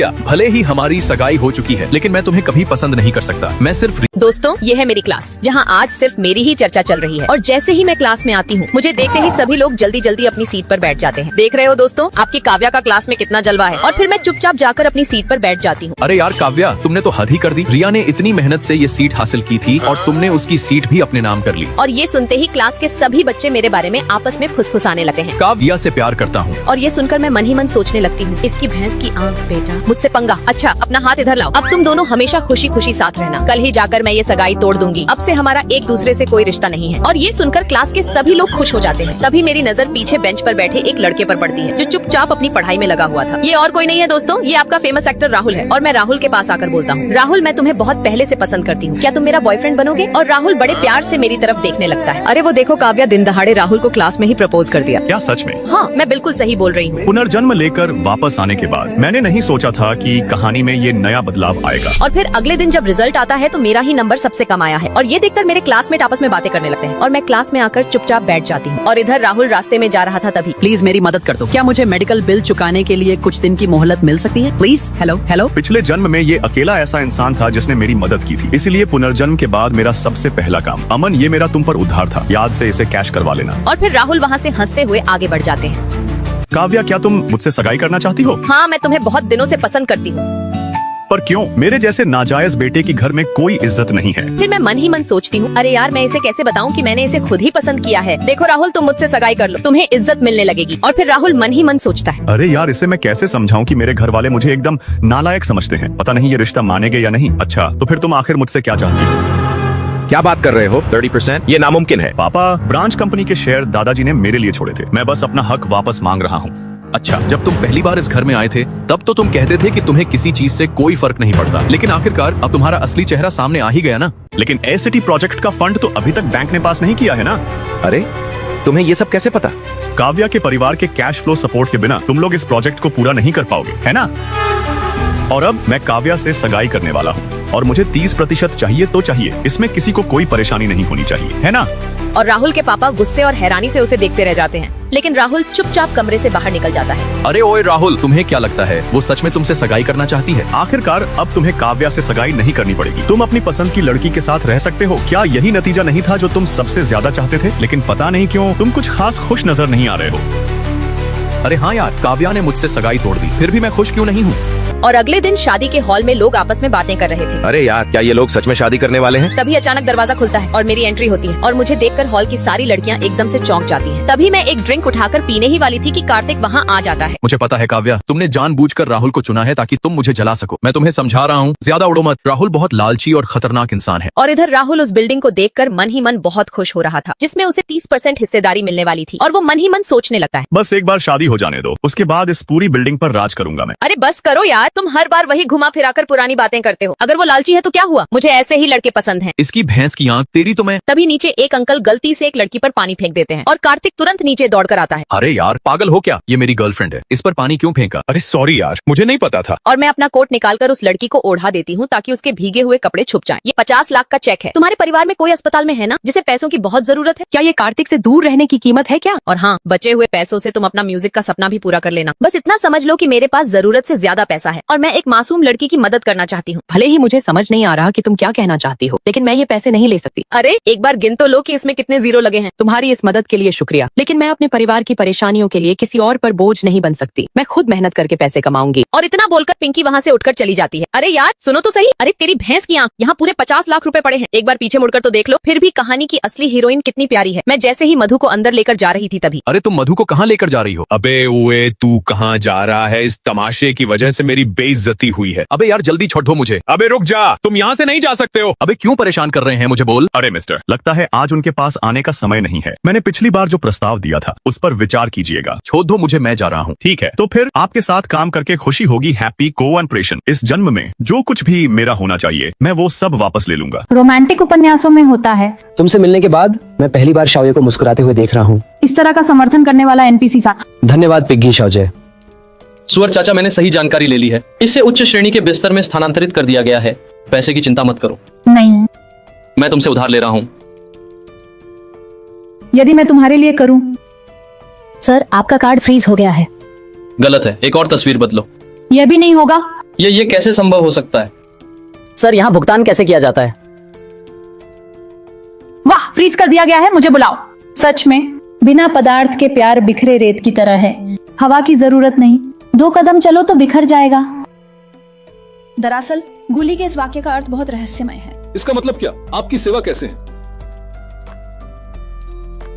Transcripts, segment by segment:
भले ही हमारी सगाई हो चुकी है, लेकिन मैं तुम्हें कभी पसंद नहीं कर सकता। मैं सिर्फ दोस्तों, ये है मेरी क्लास, जहाँ आज सिर्फ मेरी ही चर्चा चल रही है। और जैसे ही मैं क्लास में आती हूँ, मुझे देखते ही सभी लोग जल्दी जल्दी अपनी सीट पर बैठ जाते हैं। देख रहे हो दोस्तों, आपकी काव्या का क्लास में कितना जलवा है। और फिर मैं चुपचाप जाकर अपनी सीट पर बैठ जाती हूँ। अरे यार काव्या, तुमने तो हद ही कर दी। रिया ने इतनी मेहनत से ये सीट हासिल की थी और तुमने उसकी सीट भी अपने नाम कर ली। और ये सुनते ही क्लास के सभी बच्चे मेरे बारे में आपस में फुसफुसाने लगे हैं। काव्या से प्यार करता हूँ। और ये सुनकर मैं मन ही मन सोचने लगती हूँ, इसकी भैंस की आंख बेटा, मुझसे पंगा। अच्छा, अपना हाथ इधर लाओ। अब तुम दोनों हमेशा खुशी खुशी साथ रहना। कल ही जाकर मैं ये सगाई तोड़ दूंगी। अब से हमारा एक दूसरे से कोई रिश्ता नहीं है। और ये सुनकर क्लास के सभी लोग खुश हो जाते हैं। तभी मेरी नजर पीछे बेंच पर बैठे एक लड़के पर पड़ती है, जो चुपचाप अपनी पढ़ाई में लगा हुआ था। ये और कोई नहीं है दोस्तों, ये आपका फेमस एक्टर राहुल है। और मैं राहुल के पास आकर बोलता हूँ, राहुल, मैं तुम्हें बहुत पहले से पसंद करती हूँ, क्या तुम मेरा बॉयफ्रेंड बनोगे? और राहुल बड़े प्यार से मेरी तरफ देखने लगता है। अरे वो देखो, काव्या दिन दहाड़े राहुल को क्लास में ही प्रपोज कर दिया। क्या सच में? हाँ, मैं बिल्कुल सही बोल रही हूँ। पुनर्जन्म लेकर वापस आने के बाद मैंने नहीं सोचा था कि कहानी में ये नया बदलाव आएगा। और फिर अगले दिन जब रिजल्ट आता है तो मेरा ही नंबर सबसे कम आया है। और ये देखकर मेरे क्लासमेट आपस में बातें करने लगते हैं। और मैं क्लास में आकर चुपचाप बैठ जाती हूँ। और इधर राहुल रास्ते में जा रहा था तभी। प्लीज मेरी मदद कर दो। क्या मुझे मेडिकल बिल चुकाने के लिए कुछ दिन की मोहलत मिल सकती है प्लीज? Hello hello. पिछले जन्म में ये अकेला ऐसा इंसान था जिसने मेरी मदद की थी, इसलिए पुनर्जन्म के बाद मेरा सबसे पहला काम, अमन, ये मेरा तुम पर उधार था, याद से इसे कैश करवा लेना। और फिर राहुल वहाँ से हंसते हुए आगे बढ़ जाते हैं। काव्या, क्या तुम मुझसे सगाई करना चाहती हो? हाँ, मैं तुम्हें बहुत दिनों से पसंद करती हूँ। पर क्यों? मेरे जैसे नाजायज बेटे की घर में कोई इज्जत नहीं है। फिर मैं मन ही मन सोचती हूँ, अरे यार, मैं इसे कैसे बताऊँ कि मैंने इसे खुद ही पसंद किया है। देखो राहुल, तुम मुझसे सगाई कर लो, तुम्हें इज्जत मिलने लगेगी। और फिर राहुल मन ही मन सोचता है, अरे यार, इसे मैं कैसे समझाऊं कि मेरे घर वाले मुझे एकदम नालायक समझते हैं। पता नहीं ये रिश्ता मानेंगे या नहीं। अच्छा, तो फिर तुम आखिर मुझसे क्या चाहती हो? क्या बात कर रहे हो? 30%? ये नामुमकिन है। पापा, ब्रांच कंपनी के शेयर दादाजी ने मेरे लिए छोड़े थे, मैं बस अपना हक वापस मांग रहा हूँ। अच्छा, जब तुम पहली बार इस घर में आए थे तब तो तुम कहते थे कि तुम्हें किसी चीज से कोई फर्क नहीं पड़ता, लेकिन आखिरकार अब तुम्हारा असली चेहरा सामने आ ही गया ना। लेकिन एसिटी प्रोजेक्ट का फंड तो अभी तक बैंक ने पास नहीं किया है ना। अरे, तुम्हें ये सब कैसे पता? काव्या के परिवार के कैश फ्लो सपोर्ट के बिना तुम लोग इस प्रोजेक्ट को पूरा नहीं कर पाओगे, है ना? और अब मैं काव्या से सगाई करने वाला हूँ और मुझे 30% चाहिए तो चाहिए, इसमें किसी को कोई परेशानी नहीं होनी चाहिए, है ना? और राहुल के पापा गुस्से और हैरानी से उसे देखते रह जाते हैं। लेकिन राहुल चुपचाप कमरे से बाहर निकल जाता है। अरे ओए राहुल, तुम्हें क्या लगता है वो सच में तुमसे सगाई करना चाहती है? आखिरकार अब तुम्हें काव्या से सगाई नहीं करनी पड़ेगी, तुम अपनी पसंद की लड़की के साथ रह सकते हो। क्या यही नतीजा नहीं था जो तुम सबसे ज्यादा चाहते थे? लेकिन पता नहीं क्यों तुम कुछ खास खुश नजर नहीं आ रहे हो। अरे हाँ यार, काव्या ने मुझसे सगाई तोड़ दी, फिर भी मैं खुश क्यों नहीं हूँ? और अगले दिन शादी के हॉल में लोग आपस में बातें कर रहे थे। अरे यार, क्या ये लोग सच में शादी करने वाले हैं? तभी अचानक दरवाजा खुलता है और मेरी एंट्री होती है। और मुझे देखकर हॉल की सारी लड़कियां एकदम से चौंक जाती हैं। तभी मैं एक ड्रिंक उठाकर पीने ही वाली थी कि कार्तिक वहाँ आ जाता है। मुझे पता है काव्या, तुमने जानबूझकर राहुल को चुना है ताकि तुम मुझे जला सको। मैं तुम्हें समझा रहा हूँ, ज्यादा उड़ो मत। राहुल बहुत लालची और खतरनाक इंसान है। और इधर राहुल उस बिल्डिंग को देखकर मन ही मन बहुत खुश हो रहा था, जिसमें उसे 30% हिस्सेदारी मिलने वाली थी। और वो मन ही मन सोचने लगता है, बस एक बार शादी हो जाने दो, उसके बाद इस पूरी बिल्डिंग पर राज करूंगा मैं। अरे बस करो यार, तुम हर बार वही घुमा फिराकर पुरानी बातें करते हो। अगर वो लालची है तो क्या हुआ, मुझे ऐसे ही लड़के पसंद हैं। इसकी भैंस की आंख, तेरी तो मैं। तभी नीचे एक अंकल गलती से एक लड़की पर पानी फेंक देते हैं और कार्तिक तुरंत नीचे दौड़कर आता है। अरे यार, पागल हो क्या? ये मेरी गर्लफ्रेंड है, इस पर पानी क्यों फेंका? अरे सॉरी यार, मुझे नहीं पता था। और मैं अपना कोट निकालकर उस लड़की को ओढ़ा देती हूँ ताकि उसके भीगे हुए कपड़े छुप जाएं। ये 50 लाख का चेक है। तुम्हारे परिवार में कोई अस्पताल में है ना जिसे पैसों की बहुत जरूरत है? क्या ये कार्तिक से दूर रहने की कीमत है क्या? और हाँ, बचे हुए पैसों से तुम अपना म्यूजिक का सपना भी पूरा कर लेना। बस इतना समझ लो कि मेरे पास जरूरत से ज्यादा पैसा है और मैं एक मासूम लड़की की मदद करना चाहती हूँ। भले ही मुझे समझ नहीं आ रहा कि तुम क्या कहना चाहती हो, लेकिन मैं ये पैसे नहीं ले सकती। अरे एक बार गिन तो लो कि इसमें कितने जीरो लगे हैं। तुम्हारी इस मदद के लिए शुक्रिया, लेकिन मैं अपने परिवार की परेशानियों के लिए किसी और पर बोझ नहीं बन सकती। मैं खुद मेहनत करके पैसे कमाऊंगी। और इतना बोलकर पिंकी वहाँ से उठकर चली जाती है। अरे यार सुनो तो सही, अरे तेरी भैंस की आंख, यहाँ पूरे 50 लाख रुपए पड़े हैं। एक बार पीछे मुड़कर तो देख लो। फिर भी कहानी की असली हीरोइन कितनी प्यारी है। मैं जैसे ही मधु को अंदर लेकर जा रही थी तभी। अरे तुम मधु को कहाँ लेकर जा रही हो? अबे ओए, तू कहाँ जा रहा है? इस तमाशे की वजह से मेरी बेइज्जती हुई है। अबे यार जल्दी छोड़ो मुझे। अबे रुक जा, तुम यहाँ से नहीं जा सकते हो। अबे क्यों परेशान कर रहे हैं मुझे, बोल। अरे मिस्टर, लगता है आज उनके पास आने का समय नहीं है। मैंने पिछली बार जो प्रस्ताव दिया था उस पर विचार कीजिएगा। छोड़ दो मुझे, मैं जा रहा हूँ। ठीक है, तो फिर आपके साथ काम करके खुशी होगी। Happy cooperation. इस जन्म में जो कुछ भी मेरा होना चाहिए मैं वो सब वापस ले लूंगा। रोमांटिक उपन्यासों में होता है, तुमसे मिलने के बाद मैं पहली बार शाओजे को मुस्कुराते हुए देख रहा हूँ। इस तरह का समर्थन करने वाला एनपीसी सा। धन्यवाद पिग्गी शाओजे। सुअर चाचा, मैंने सही जानकारी ले ली है। इसे उच्च श्रेणी के बिस्तर में स्थानांतरित कर दिया गया है। पैसे की चिंता मत करो। नहीं, मैं तुमसे उधार ले रहा हूँ। यदि मैं तुम्हारे लिए करूं। सर, आपका कार्ड फ्रीज हो गया है। गलत है, एक और तस्वीर बदलो। यह भी नहीं होगा। ये कैसे संभव हो सकता है? सर यहाँ भुगतान कैसे किया जाता है? वाह, फ्रीज कर दिया गया है, मुझे बुलाओ। सच में बिना पदार्थ के प्यार बिखरे रेत की तरह है, हवा की जरूरत नहीं, 2 कदम चलो तो बिखर जाएगा। दरअसल गुली के इस वाक्य का अर्थ बहुत रहस्यमय है। इसका मतलब क्या? आपकी सेवा कैसे है?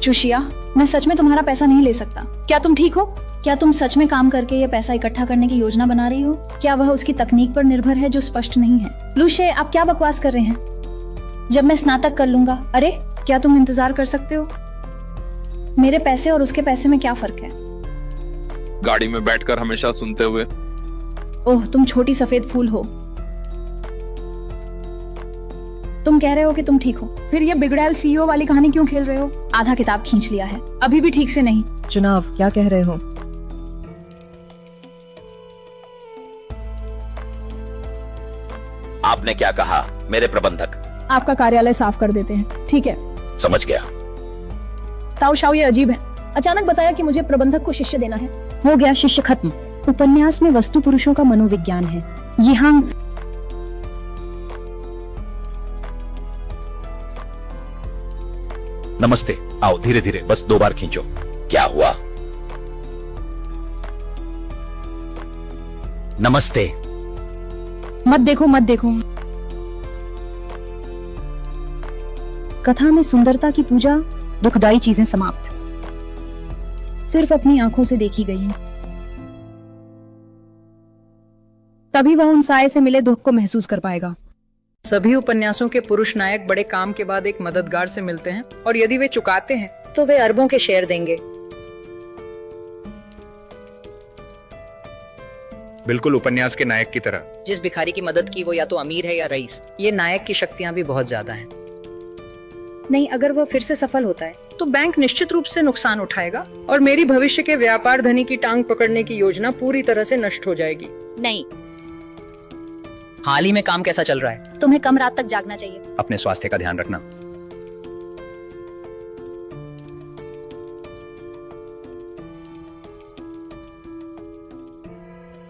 चुशिया, मैं सच में तुम्हारा पैसा नहीं ले सकता। क्या तुम ठीक हो? क्या तुम सच में काम करके ये पैसा इकट्ठा करने की योजना बना रही हो? क्या वह उसकी तकनीक पर निर्भर है जो स्पष्ट नहीं है? लुशे, आप क्या बकवास कर रहे हैं? जब मैं स्नातक कर लूंगा। अरे, क्या तुम इंतजार कर सकते हो? मेरे पैसे और उसके पैसे में क्या फर्क है? गाड़ी में बैठकर हमेशा सुनते हुए। ओह, तुम छोटी सफेद फूल हो। तुम कह रहे हो कि तुम ठीक हो, फिर ये बिगड़ैल सीईओ वाली कहानी क्यों खेल रहे हो? आधा किताब खींच लिया है, अभी भी ठीक से नहीं। चुनाव, क्या कह रहे हो? आपने क्या कहा मेरे प्रबंधक? आपका कार्यालय साफ कर देते हैं। ठीक है, समझ गया। ताऊ शाओ, ये अजीब है। अचानक बताया कि मुझे प्रबंधक को शिष्य देना है। हो गया, शिष्य खत्म। उपन्यास में वस्तु पुरुषों का मनोविज्ञान है। यहाँ नमस्ते। आओ, धीरे धीरे, बस 2 बार खींचो। क्या हुआ? नमस्ते। मत देखो, मत देखो। कथा में सुंदरता की पूजा, दुखदाई चीजें समाप्त, सिर्फ अपनी आंखों से देखी गई हैं। तभी वह उन साये से मिले दुख को महसूस कर पाएगा। सभी उपन्यासों के पुरुष नायक बड़े काम के बाद एक मददगार से मिलते हैं और यदि वे चुकाते हैं तो वे अरबों के शेयर देंगे। बिल्कुल उपन्यास के नायक की तरह। जिस भिखारी की मदद की वो या तो अमीर है या रईस। ये नायक की शक्तियां भी बहुत ज्यादा हैं। नहीं, अगर वह फिर से सफल होता है तो बैंक निश्चित रूप से नुकसान उठाएगा और मेरी भविष्य के व्यापार धनी की टांग पकड़ने की योजना पूरी तरह से नष्ट हो जाएगी। नहीं। हाल ही में काम कैसा चल रहा है? तुम्हें कम रात तक जागना चाहिए। अपने स्वास्थ्य का ध्यान रखना।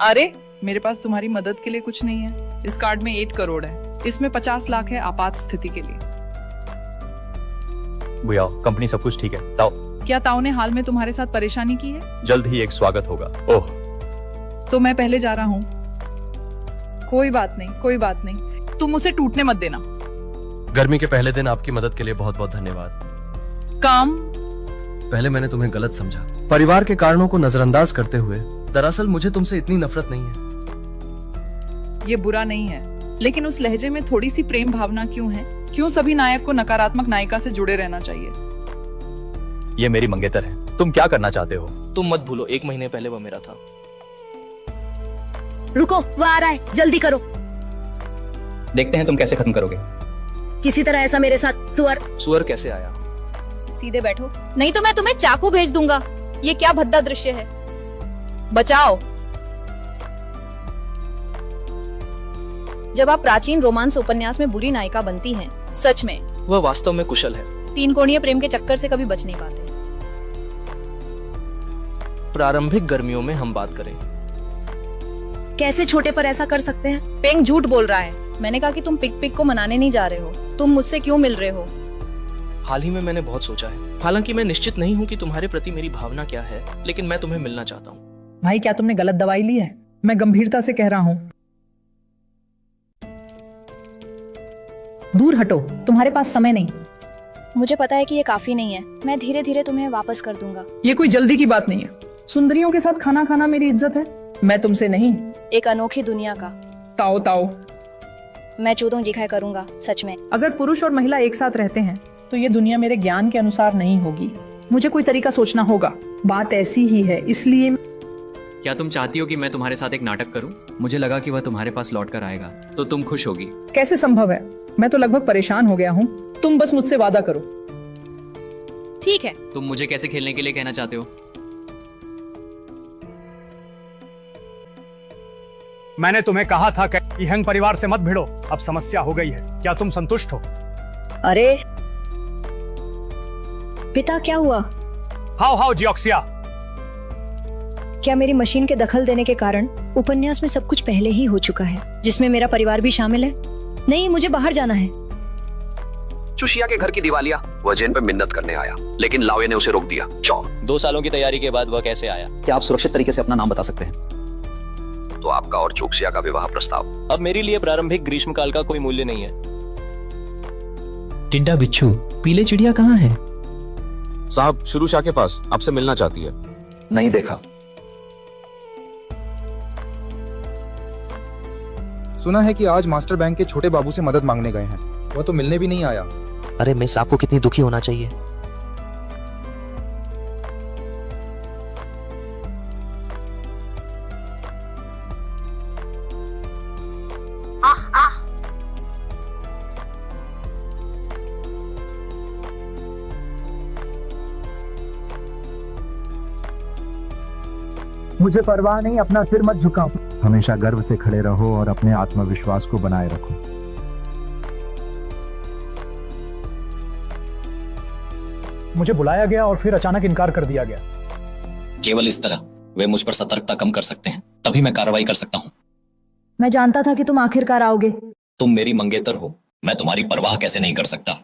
अरे, मेरे पास तुम्हारी मदद के लिए कुछ नहीं है। इस कार्ड में 8 करोड़ है, इसमें 50 लाख है आपात स्थिति के लिए। भैया, कंपनी सब कुछ ठीक है। ताओ, क्या ताऊ ने हाल में तुम्हारे साथ परेशानी की है? जल्द ही एक स्वागत होगा। ओह, तो मैं पहले जा रहा हूँ। कोई बात नहीं, कोई बात नहीं, तुम उसे टूटने मत देना। गर्मी के पहले दिन आपकी मदद के लिए बहुत बहुत धन्यवाद। काम? पहले मैंने तुम्हें गलत समझा, परिवार के कारणों को नजरअंदाज करते हुए। दरअसल मुझे तुमसे इतनी नफरत नहीं है। ये बुरा नहीं है, लेकिन उस लहजे में थोड़ी सी प्रेम भावना क्यों है? क्यों सभी नायक को नकारात्मक नायिका से जुड़े रहना चाहिए? ये मेरी मंगेतर है। तुम क्या करना चाहते हो? तुम मत भूलो, 1 महीने पहले वह मेरा था। रुको, वह आ रहा है, जल्दी करो। देखते हैं तुम कैसे खत्म करोगे। किसी तरह ऐसा मेरे साथ। सुअर कैसे आया? सीधे बैठो, नहीं तो मैं तुम्हें चाकू भेज दूंगा। ये क्या भद्दा दृश्य है। बचाओ। जब आप प्राचीन रोमांस उपन्यास में बुरी नायिका बनती हैं, सच में वह वास्तव में कुशल है। 3 कोणीय प्रेम के चक्कर से कभी बच नहीं पाते। प्रारंभिक गर्मियों में हम बात करें। कैसे छोटे पर ऐसा कर सकते हैं? पेंग झूठ बोल रहा है। मैंने कहा कि तुम पिक पिक को मनाने नहीं जा रहे हो। तुम मुझसे क्यों मिल रहे हो? हाल ही में मैंने बहुत सोचा है। हालांकि मैं निश्चित नहीं हूँ कि तुम्हारे प्रति मेरी भावना क्या है, लेकिन मैं तुम्हें मिलना चाहता हूँ। भाई, क्या तुमने गलत दवाई ली है? मैं गंभीरता से कह रहा हूँ। दूर हटो, तुम्हारे पास समय नहीं। मुझे पता है कि ये काफी नहीं है। मैं धीरे धीरे तुम्हें वापस कर दूंगा। ये कोई जल्दी की बात नहीं है। सुंदरियों के साथ खाना खाना मेरी इज्जत है, मैं तुमसे नहीं। एक अनोखी दुनिया का। ताओ ताओ, मैं चूदों जिखाए करूंगा, सच में। अगर पुरुष और महिला एक साथ रहते हैं तो ये दुनिया मेरे ज्ञान के अनुसार नहीं होगी। मुझे कोई तरीका सोचना होगा। बात ऐसी ही है, इसलिए। क्या तुम चाहती हो कि मैं तुम्हारे साथ एक नाटक करूं? मुझे लगा कि वह तुम्हारे पास लौट कर आएगा तो तुम खुश होगी। कैसे संभव है? मैं तो लगभग परेशान हो गया हूँ। तुम बस मुझसे वादा करो। ठीक है। तुम मुझे कैसे खेलने के लिए कहना चाहते हो? मैंने तुम्हें कहा था कि यंग परिवार से मत भिड़ो। अब समस्या हो गई है। क्या तुम संतुष्ट हो? अरे पिता, क्या हुआ? हाउ जियोक्सिया। क्या मेरी मशीन के दखल देने के कारण उपन्यास में सब कुछ पहले ही हो चुका है, जिसमें मेरा परिवार भी शामिल है। नहीं, मुझे बाहर जाना है। चुशिया के घर की दिवालिया, वह जेन पे मिन्नत करने आया, लेकिन लावे ने उसे रोक दिया। 2 सालों की तैयारी के बाद वह कैसे आया? क्या आप सुरक्षित तरीके से अपना नाम बता सकते हैं? तो आपका और चोक्सिया का विवाह प्रस्ताव। अब मेरे लिए प्रारंभिक ग्रीष्मकाल का कोई मूल्य नहीं है। टिड्डा बिच्छू, पीले चिड़िया कहाँ है? साहब, शुरूशा के पास आपसे मिलना चाहती है। नहीं देखा। सुना है कि आज मास्टर बैंक के छोटे बाबू से मदद मांगने गए हैं। वह तो मिलने भी नहीं आया। अरे मिस, आपको कितनी दुखी होना चाहिए। मुझे परवाह नहीं, अपना सिर मत झुकाओ। हमेशा गर्व से खड़े रहो और अपने आत्मविश्वास को बनाए रखो। मुझे बुलाया गया और फिर अचानक इनकार कर दिया गया। केवल इस तरह वे मुझ पर सतर्कता कम कर सकते हैं, तभी मैं कार्रवाई कर सकता हूँ। मैं जानता था कि तुम आखिरकार आओगे। तुम मेरी मंगेतर हो, मैं तुम्हारी परवाह कैसे नहीं कर सकता।